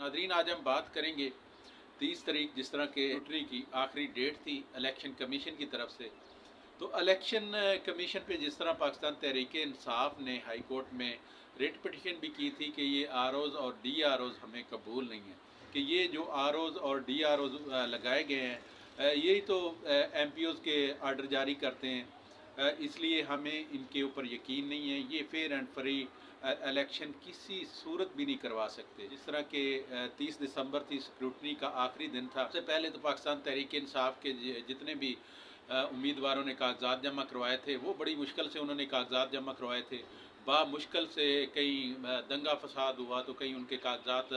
Nadreen, आज हम बात करेंगे 30 तारीख जिस तरह के स्क्रूटनी की आखिरी डेट थी इलेक्शन कमीशन की तरफ से। तो इलेक्शन कमीशन पे जिस तरह पाकिस्तान तहरीक इंसाफ ने हाई कोर्ट में रिट पिटिशन भी की थी कि ये आर ओज़ और डी आर ओज़ हमें कबूल नहीं है, कि ये जो आर ओज़ और डी आर ओज़ लगाए गए हैं यही तो एम पी ओज़ के आर्डर जारी करते हैं, इसलिए हमें इनके ऊपर यकीन नहीं है। ये फेयर एंड फ्री इलेक्शन किसी सूरत भी नहीं करवा सकते। जिस तरह के 30 दिसंबर थी, स्क्रूटनी का आखिरी दिन था। सबसे पहले तो पाकिस्तान तहरीक इंसाफ के जितने भी उम्मीदवारों ने कागजात जमा करवाए थे, वो बड़ी मुश्किल से उन्होंने कागजात जमा करवाए थे। मुश्किल से कहीं दंगा फसाद हुआ तो कहीं उनके कागजात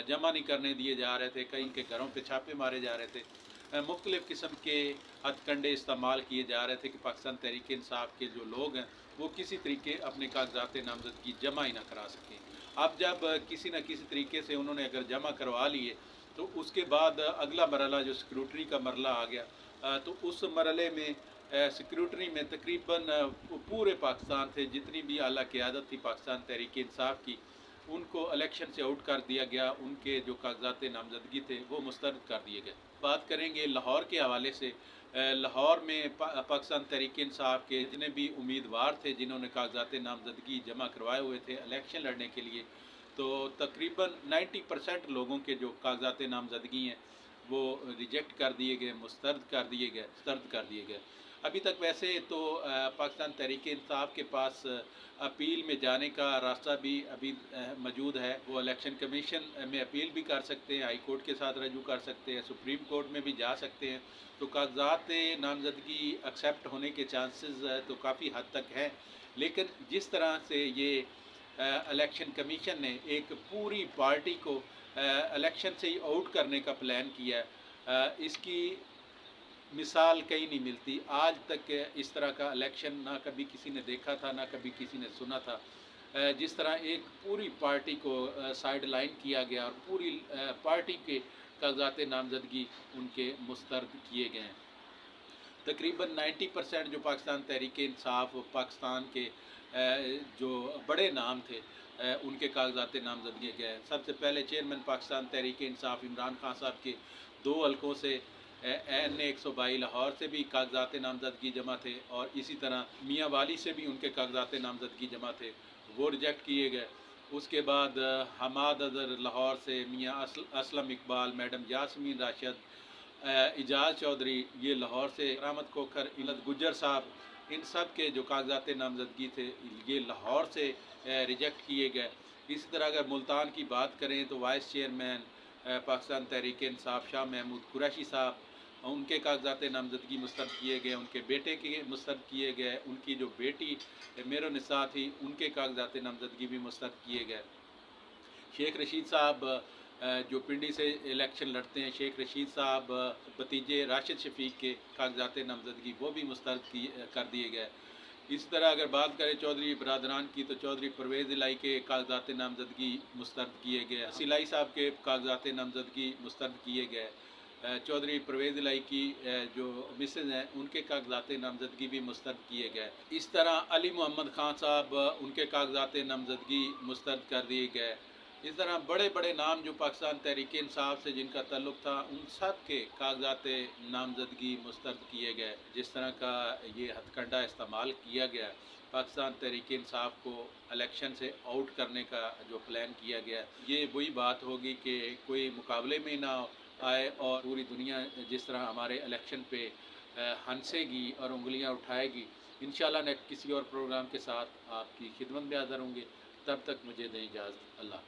जमा नहीं करने दिए जा रहे थे, कहीं के घरों पे छापे मारे जा रहे थे। मुख्तलिफ़ किस्म के हथकंडे इस्तेमाल किए जा रहे थे कि पाकिस्तान तहरीक इंसाफ के जो लोग हैं वो किसी तरीके अपने कागजात नामजदगी जमा ही ना करा सकें। अब जब किसी न किसी तरीके से उन्होंने अगर जमा करवा लिए तो उसके बाद अगला मरला जो स्क्रूटनी का मरला आ गया, तो उस मरले में स्क्रूटनी में तकरीबन पूरे पाकिस्तान से जितनी भी आला क़यादत थी पाकिस्तान तहरीक इंसाफ की, उनको इलेक्शन से आउट कर दिया गया। उनके जो कागजात नामजदगी थे वो मुस्तरद कर दिए गए। बात करेंगे लाहौर के हवाले से। लाहौर में पाकिस्तान तहरीक इंसाफ के जितने भी उम्मीदवार थे जिन्होंने कागजात नामजदगी जमा करवाए हुए थे इलेक्शन लड़ने के लिए, तो तकरीबन 90% लोगों के जो कागजात नामजदगी हैं वो रिजेक्ट कर दिए गए, मुस्तरद कर दिए गए। अभी तक वैसे तो पाकिस्तान तहरीक इंसाफ के पास अपील में जाने का रास्ता भी अभी मौजूद है। वो इलेक्शन कमीशन में अपील भी कर सकते हैं, हाई कोर्ट के साथ रजू कर सकते हैं, सुप्रीम कोर्ट में भी जा सकते हैं। तो कागजात नामजदगी एक्सेप्ट होने के चांसेस तो काफ़ी हद तक हैं। लेकिन जिस तरह से ये इलेक्शन कमीशन ने एक पूरी पार्टी को इलेक्शन से ही आउट करने का प्लान किया है, इसकी मिसाल कहीं नहीं मिलती। आज तक इस तरह का इलेक्शन ना कभी किसी ने देखा था, ना कभी किसी ने सुना था। जिस तरह एक पूरी पार्टी को साइड लाइन किया गया और पूरी पार्टी के कागजात नामजदगी उनके मुस्तरद किए गए हैं। तकरीबन 90% जो पाकिस्तान तहरीक इंसाफ पाकिस्तान के जो बड़े नाम थे उनके कागजात नामजदगी गए। सबसे पहले चेयरमैन पाकिस्तान तहरीक इंसाफ इमरान खान साहब के 2 हलकों से NA 122 लाहौर से भी कागजात नामजदगी जमा थे, और इसी तरह मियाँ वाली से भी उनके कागजात नामजदगी जमा थे, वो रिजेक्ट किए गए। उसके बाद हमाद अजहर लाहौर से, मियाँ असलम इकबाल, मैडम यासमीन राशिद, इजाज़ चौधरी ये लाहौर से, रहमत खोखर, इलत गुज्जर साहब, इन सब के जो कागजात नामजदगी थे ये लाहौर से रिजेक्ट किए गए। इसी तरह अगर मुल्तान की बात करें तो वाइस चेयरमैन पाकिस्तान तहरीक इंसाफ शाह महमूद कुरैशी साहब, उनके कागजात नामजदगी मुस्तरद किए गए, उनके बेटे के मुस्तरद किए गए, उनकी जो बेटी मेरोनिसा थी उनके कागजात नामजदगी भी मुस्तरद किए गए। शेख रशीद साहब जो पिंडी से इलेक्शन लड़ते हैं, शेख रशीद साहब भतीजे राशिद शफीक के कागजात नामजदगी वो भी मुस्तरद कर दिए गए। इस तरह अगर बात करें चौधरी बरदरान की तो चौधरी परवेज़ इलाई के कागजात नामजदगी मुस्तरद किए गए, सिलाई साहब के कागजात नामजदगी मुस्तरद किए गए। चौधरी परवेज़ इलाई की जो मिसेज हैं उनके कागजात नामजदगी भी मुस्तरद किए गए। इस तरह अली मोहम्मद ख़ान साहब उनके कागजात नामजदगी मुस्तरद कर दिए गए। इस तरह बड़े बड़े नाम जो पाकिस्तान तहरीक इंसाफ से जिनका ताल्लुक़ था उन सब के कागजात नामजदगी मुस्तरद किए गए। जिस तरह का ये हथकंडा इस्तेमाल किया गया पाकिस्तान तहरीक इंसाफ को इलेक्शन से आउट करने का जो प्लान किया गया, ये वही बात होगी कि कोई मुकाबले में ना आए और पूरी दुनिया जिस तरह हमारे इलेक्शन पे हंसेगी और उंगलियां उठाएगी। इंशाल्लाह नेक्स्ट किसी और प्रोग्राम के साथ आपकी खिदमत में हाज़िर होंगे। तब तक मुझे दें इजाज़त। अल्लाह।